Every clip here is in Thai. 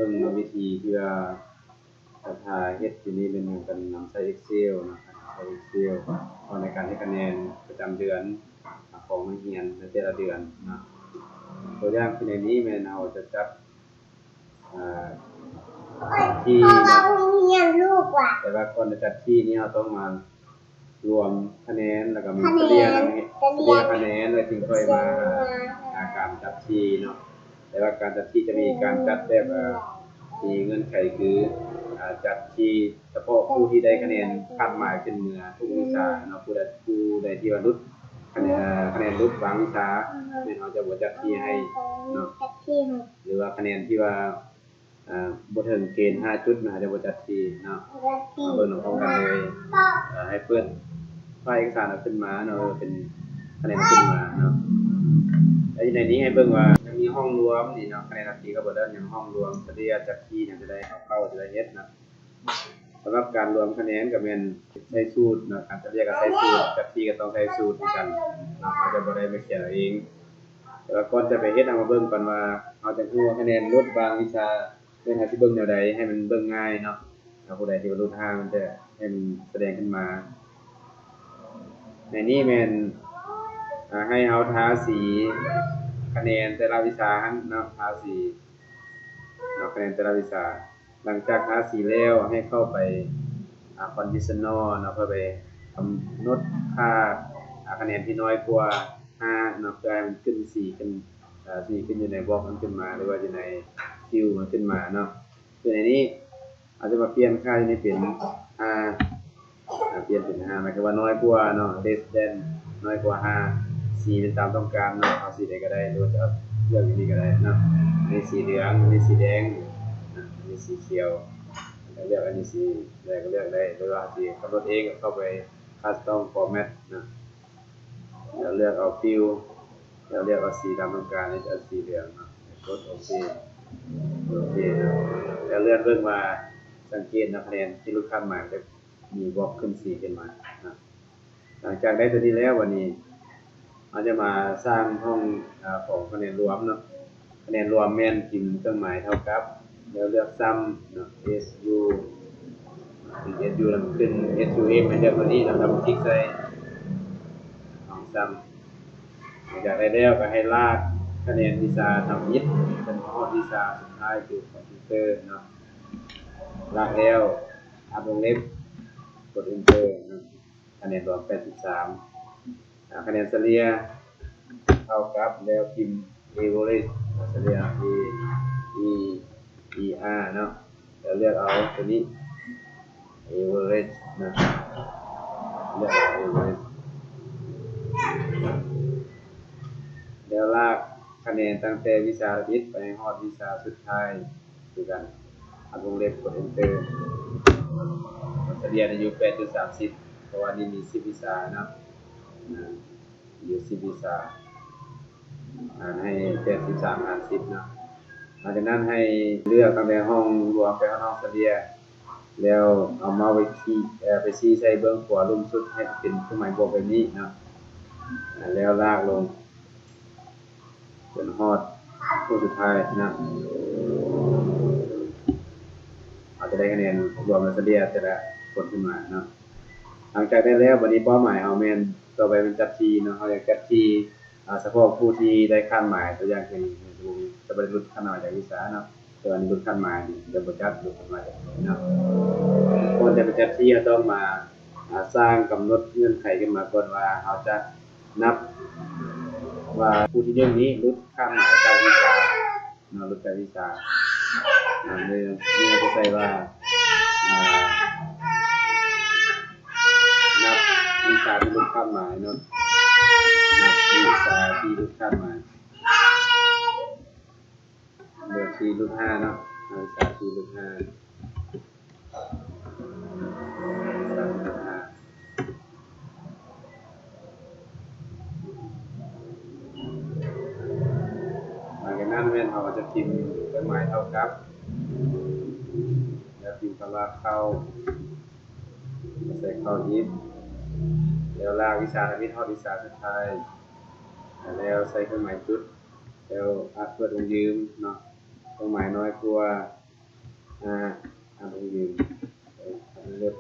บิ่งวิธีที่ว่าถ้าเฮ็ดที่นี่เป็นกันนำใช้ Excel เนาะใช้ Excel เอาในการเฮ็ดคะแนนประจำเดือนของนักเรียนในแต่ละเดือนเนาะตัวอย่างที่ในนี้แม่นเราจะจัดอ่าที่เนาะแต่ว่าก่อนจะจัดที่นี่เราต้องมารวมคะแนนแล้วก็มีเฉลี่ยคะแนนแล้วถึงค่อยมาการจัดที่เนาะแต่ว่าการจัดที่จะมีการจัดแบบมีเงื่อนไขคือจัดที่เฉพาะผู้ที่ได้คะแนนคาดหมายเป็นเหนือทุกวิชาเนาะผู้ใดที่ว่ารุดคะแนนรุดบางวิชาแม่นเราจะบ่จัดที่ให้เนาะหรือว่าคะแนนที่ว่าบ่ถึงเกณฑ์5จุดนะจะบ่จัดที่เนาะเบิ่งพร้อมกันเลยให้เปิดไฟล์เอกสารขึ้นมาเนาะเป็นคะแนนขึ้นมาเนาะแล้วในนี้ให้เบิ่งว่าจะมีห้องรวมนี่เนาะคะแนนที่ก็บ่ได้อย่างห้องรวมเฉลี่ยจัดที่จะได้เอาเข้าจะได้เฮ็ดนะสำหรับการรวมคะแนนก็แม่นใช้สูตรเนาะการเฉลี่ยก็ใช้สูตรจัดที่ก็ต้องใช้สูตรเหมือนกันเนาะเราจะบ่ได้ไปเขียนเองแต่ว่าก่อนจะไปเฮ็ดเอามาเบิ่งก่อนว่าเราจะรู้ว่าคะแนนลดบางวิชาเป็นหาสิเบิ่งแนวใดให้มันเบิ่งง่ายเนาะถ้าผู้ใดที่ว่าลดทางมันจะให้มันแสดงขึ้นมาในนี้แม่นให้เฮาทาสีคะแนนแต่ละวิชาเนาะทาสีเนาะคะแนนแต่ละวิชาหลังจากทาสีแล้วให้เข้าไปconditional เนาะเพื่อไปกำหนดค่าคะแนนที่น้อยกว่า5เนาะเพื่อให้มันขึ้น4ขึ้น4ขึ้นอยู่ในบล็อกมันขึ้นมาหรือว่าอยู่ในคิวมันขึ้นมาเนาะคือในนี้อาจจะมาเปลี่ยนค่าที่นี่เป็น5เปลี่ยนเป็น5หมายความว่าน้อยกว่าเนาะ less than น้อยกว่า5สีเป็นตามต้องการเนาะเอาสีใดก็ได้หรือว่าจะเลือกอย่างนี้ก็ได้เนาะนี่สีเหลืองนี่สีแดงนี่สีเขียวเลือกอันนี้สีอะไรก็เลือกได้หรือว่าสีกำหนดเองเข้าไป custom format นะแล้วเลือกเอาฟิลแล้วเลือกเอาสีตามต้องการนี่จะสีเหลืองเนาะกดโอเคนะแล้วเลื่อนเบิ่งมาสังเกตนะคะแนนที่ลูกค้าหมายจะมีบล็อกขึ้นสีขึ้นมานะหลังจากได้ตัวนี้แล้ววันนี้เราจะมาสร้างห้องของคะแนนรวมเนาะคะแนนรวมแม่นพิมพ์เครื่องหมายเท่ากับแล้วเลือกซ้ำเนาะ SU แล้วขึ้น SUM ให้เลือกตัวนี้แล้วคลิกใส่ห้องซ้ำหลังจากได้แล้วก็ให้ลากคะแนนวิชาทำยิดเป็นข้อวิชาสุดท้ายคือคอมพิวเตอร์เนาะลากแล้ววงเล็บกด Enter คะแนนรวม83คะแนนเฉลี่ยเท่ากับแล้วพิมพ์ average เฉลี่ย AER เนาะแล้วเลือกเอาตัวนี้ average นะเลือกเอา average แล้วลากคะแนนตั้งแต่วิชาวิทย์ไปฮอดวิชาสุดท้ายคือกันวงเล็บกด Enter เฉลี่ยอยู่ 8.30 เพราะว่านี่มี10วิชาเนาะอยู่10วิชาให้83หาร10เนาะหลังจากนั้นให้เลือกตั้งแต่ห้องรวมไปห้องเฉลี่ยแล้วเอาเมาส์ไปชี้ใส่เบื้องขวาลุ่มสุดให้เป็นเครื่องหมายบวกแบบนี้เนาะแล้วลากลงจนฮอดคู่สุดท้ายนะอาจจะได้คะแนนรวมแล้วเฉลี่ยแต่ละคนขึ้นมาเนาะหลังจากได้แล้ววันนี้เป้าหมายเฮาแม่นต่อไปเป็นจัดทีเนาะเฮาอยากจัดทีเฉพาะผู้ที่ได้คาดหมายตัวอย่างเช่นจะบ่ได้รุดคาดหมายจากวิชาเนาะแต่อันนี้รุดคาดหมายนี่จะบ่จัดรุดคาดหมายเนาะก่อนจะไปจัดทีเราต้องมาสร้างกำหนดเงื่อนไขขึ้นมาก่อนว่าเฮาจะนับว่าผู้ที่นี้รุดคาดหมายจากวิชาเนาะรุดจากวิชานี่จะใส่ว่านับวิชาที่รุดคาดหมายเนาะนับวิชาที่รุดคาดหมายเบอร์ที่รุด5เนาะวิชาที่รุด5นั้นแม่นเราจะพิมพ์เครื่องหมายเท่ากับแล้วพิมพ์คำว่าเข้าใส่เข้ายิบแล้วลากวิชาวิทย์ฮอดวิชาสุดท้ายแล้วใส่เครื่องหมายจุดแล้วเปิดวงยืมเนาะเครื่องหมายน้อยกว่า อ่าต้องยืนเลือก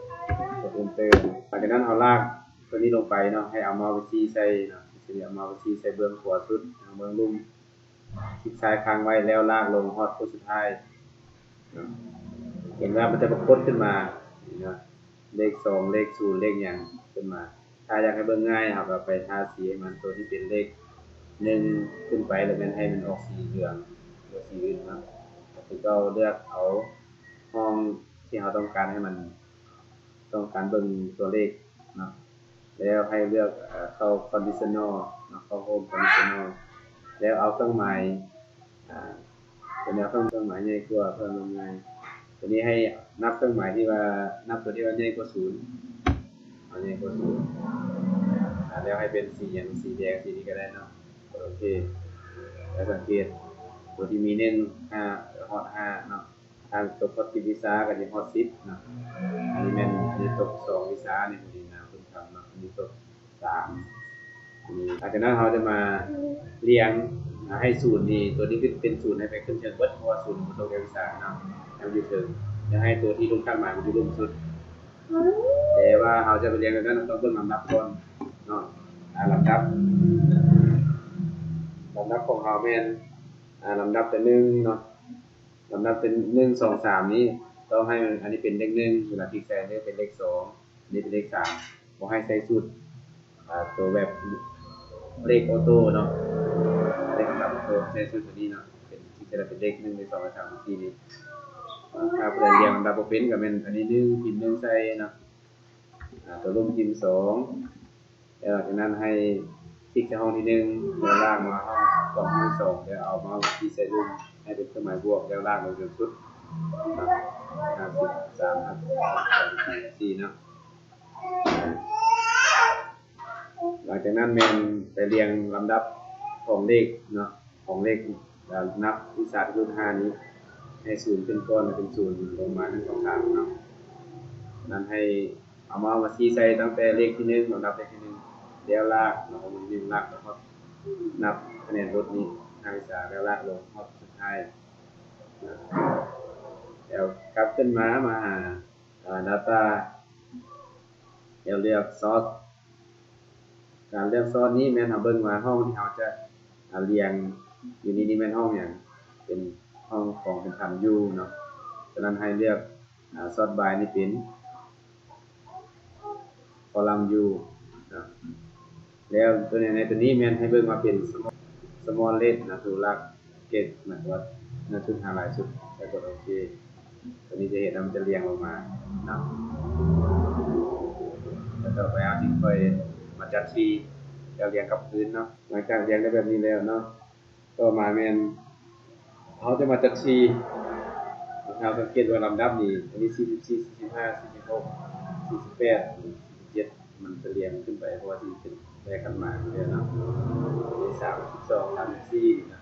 กด enter หลังจากนั้นเอาลากตัวนี้ลงไปเนาะให้เอาเมาส์ไปชี้ใส่เนาะสิเอาเมาส์ไปชี้ใส่เบื้องขวาสุดเบื้องลุ่มคลิกซ้ายค้างไว้แล้วลากลงฮอดตัวสุดท้ายเนาะเห็นว่ามันจะปรากฏขึ้นมาเนาะเลข2เลข0เลขหยังขึ้นมาถ้าอยากให้เบิ่งง่ายครับก็ไปทาสีให้มันตัวที่เป็นเลข1ขึ้นไปแล้วมันให้มันออกสีเหลืองหรือสีอื่นเนาะก็คือเราเลือกเอาห้องที่เราต้องการให้มันต้องการเบิ่งตัวเลขเนาะแล้วให้เลือกเข้า conditional เนาะเข้า home conditional แล้วเอาเครื่องหมายตัวนี้เครื่องหมายใหญ่กว่าเพิ่มลงไงตัวนี้ให้นับเครื่องหมายที่ว่านับตัวที่ว่าใหญ่กว่า0เอาใหญ่กว่า0แล้วให้เป็นสีอย่างสีแดงสีนี้ก็ได้เนาะโอเคแล้วสังเกตตัวที่มีเน้น5ฮอต5เนาะทางตกพอดวิชาก็จะฮอต10เนาะอันนี้แม่นนี่ตก2วิชานี่มันดีนะคุณทำเนาะอันนี้ตก3หลังจากนั้นเราจะมาเรียงให้ศูนย์นี่ตัวนี้เป็นศูนย์ให้ไปขึ้นเชิงเบิดเพราะว่าศูนย์มันตกวิชาเนาะให้มันอยู่เชิงจะให้ตัวที่ลงข้างมามันอยู่ลุ่มสุดแต่ว่าเราจะไปเรียงกันนั้นต้องเบิ่งลำดับก่อนเนาะลำดับของเราแม่นลำดับแต่1เนาะลำดับเป็น1 2 3นี้ต้องให้อันนี้เป็นเลข1เวลาคลิกแซงนี่เป็นเลข2อันนี้เป็นเลข3บ่ให้ใส่สูตรตัวแบบเลขออโต้เนาะเลขลำดับออโต้ใช้สูตรตัวนี้เนาะเป็นที่จะเป็นเลข1 2 3 4นี้ถ้าเพิ่นเรียงลำดับบ่เป็นก็แม่นอันนี้1พิมพ์1ใส่เนาะตัวร่วมพิมพ์2แล้วหลังจากนั้นให้คลิกที่ห้องที่1แล้วลากมาห้องที่2แล้วเอามาที่ใส่รูปให้เป็นเครื่องหมายบวกแล้วลากลงจนสุด53 54 4เนาะหลังจากนั้นแม่นไปเรียงลำดับของเลขเนาะของเลขนับวิชาที่รุ่น5นี้ให้0ขึ้นก่อนแล้วเป็น0ลงมา1 2 3เนาะนั้นให้เอามาชี้ใส่ตั้งแต่เลขที่1ลำดับเลขที่1แล้วลากเนาะมัน1ลากแล้วก็นับคะแนนรถนี้5วิชาแล้วลากลงฮอดสุดท้ายแล้วกลับขึ้นมาหาdata แล้วเลือก source การเลือกซอสนี้แม่นเฮาเบิ่งว่าห้องที่เฮาจะเรียงอยู่นี่แม่นห้องหยังเป็นห้องของเป็นคำอยู่เนาะฉะนั้นให้เลือกsort by นี่เป็น column u เนาะแล้วตัวนี้ในตัวนี้แม่นให้เบิ่งว่าเป็น small left นะตัวหลักเกตหมายว่าชุดหาหลายชุดแล้วกดโอเคตัวนี้จะเห็นว่ามันจะเรียงลงมาเนาะแล้วต่อไปเอาที่ค่อยมาจัดที่แล้วเรียงกับพื้นเนาะหลังจากเรียงได้แบบนี้แล้วเนาะต่อมาแม่นเขาจะมาจัดที่เราสังเกตว่าลำดับนี้อันนี้44 45 46 48 47มันจะเรียงขึ้นไปเพราะว่าที่เป็นแยกกันมาอยู่แล้วเนาะมี32 34นะ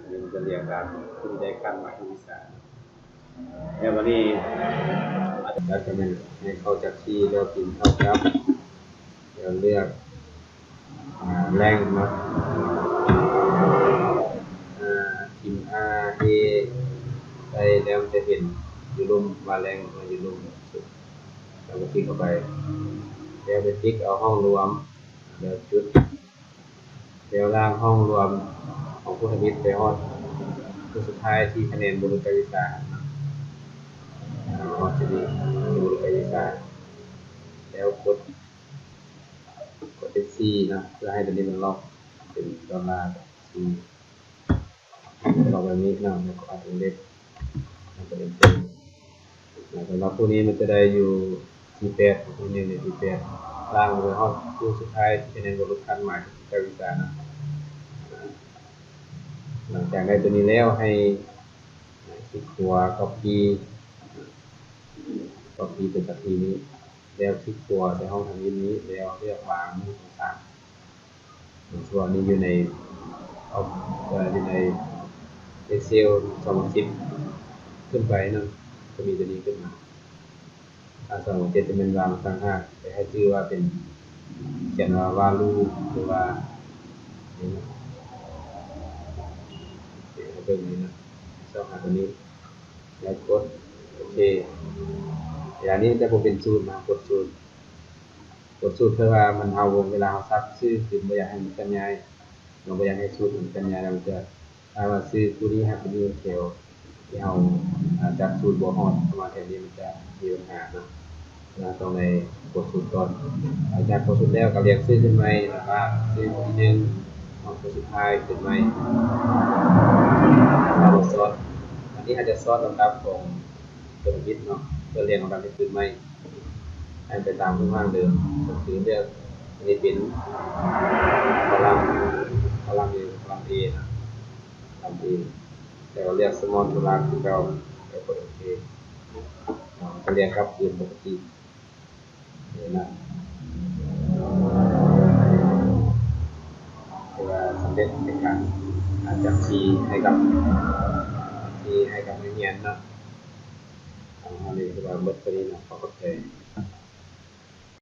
อันนี้มันจะเรียงตามที่ได้กันมาทุกวิชาแล้ววันนี้อาจจะเป็นให้เข้าจัดที่แล้วพิมพ์เข้าครับแล้วเลือกแรงเนาะพิมพ์ A ใส่แล้วจะเห็นอยู่ลมว่าแรงมันอยู่ลมแล้วก็คลิกเข้าไปแล้วไปคลิกเอาห้องรวมแล้วจุดแล้วล่างห้องรวมของผู้ทวิตไปฮอดคือสุดท้ายที่คะแนนบุรุษวิชาฮอดจะดีบุรุษวิชาแล้วกดF4 นะเพื่อให้ตัวนี้มันล็อกเป็นดอลลาร์4ล็อกแบบนี้นะแล้วก็อาจจะเล็กมันจะเป็นสำหรับพวกนี้มันจะได้อยู่ที่8พวกนี้ในที่8ล่างไปฮอดคู่สุดท้ายที่คะแนนบุรุษคันหมายกับวิชานะหลังจากได้ตัวนี้แล้วให้คลิกขวา copy เป็นสักทีนี้แล้วคลิกขวาในห้องทำนี้แล้วเลือกวางมือต่างๆส่วนนี้อยู่ในอยู่ใน Excel 2010ขึ้นไปนะจะมีตัวนี้ขึ้นมา2007จะเป็นวางต่างหากแต่ให้ชื่อว่าเป็นเขียนว่า value หรือว่านี่นะเดี๋ยวเบิ่งนี้นะชอบหาตัวนี้ แล้วกดโอเคอย่างนี้จะบ่เป็นสูตรนะกดสูตรเพื่อว่ามันเฮาเวลาเฮาซักชื่อคือบ่อยากให้มันกันยายเราบ่อยากให้สูตรมันกันยายแล้วมันจะถ้าว่าชื่อผู้นี้ครับเป็นอยู่แถวที่เฮาจับสูตรบ่ฮอดเข้ามาแถวนี้มันจะมีปัญหาเนาะเราต้องในกดสูตรก่อนหลังจากกดสูตรแล้วก็เรียกชื่อขึ้นใหม่แล้วก็ชื่อที่หนึ่งของคนสุดท้ายขึ้นใหม่เราซอสอันนี้อาจจะซอสลำดับของตัวบิดเนาะเพื่อเรียงลำดับที่ขึ้นใหม่ ให้ไปตามรูปร่างเดิมก็คือเลือกอันนี้เป็นคอลัมน์คอลัมน์เอคอลัมน์เอนะคอลัมน์เอแต่เราเรียก small ตัวล่างคือเราแล้วกดโอเคก็เรียกครับคืนปกติเดี๋ยวนะเวลาสำเร็จในการจับชีให้กับนักเรียนเนาะอันนี้คือว่าเบิดตัวนี้นะขอเข้าใจ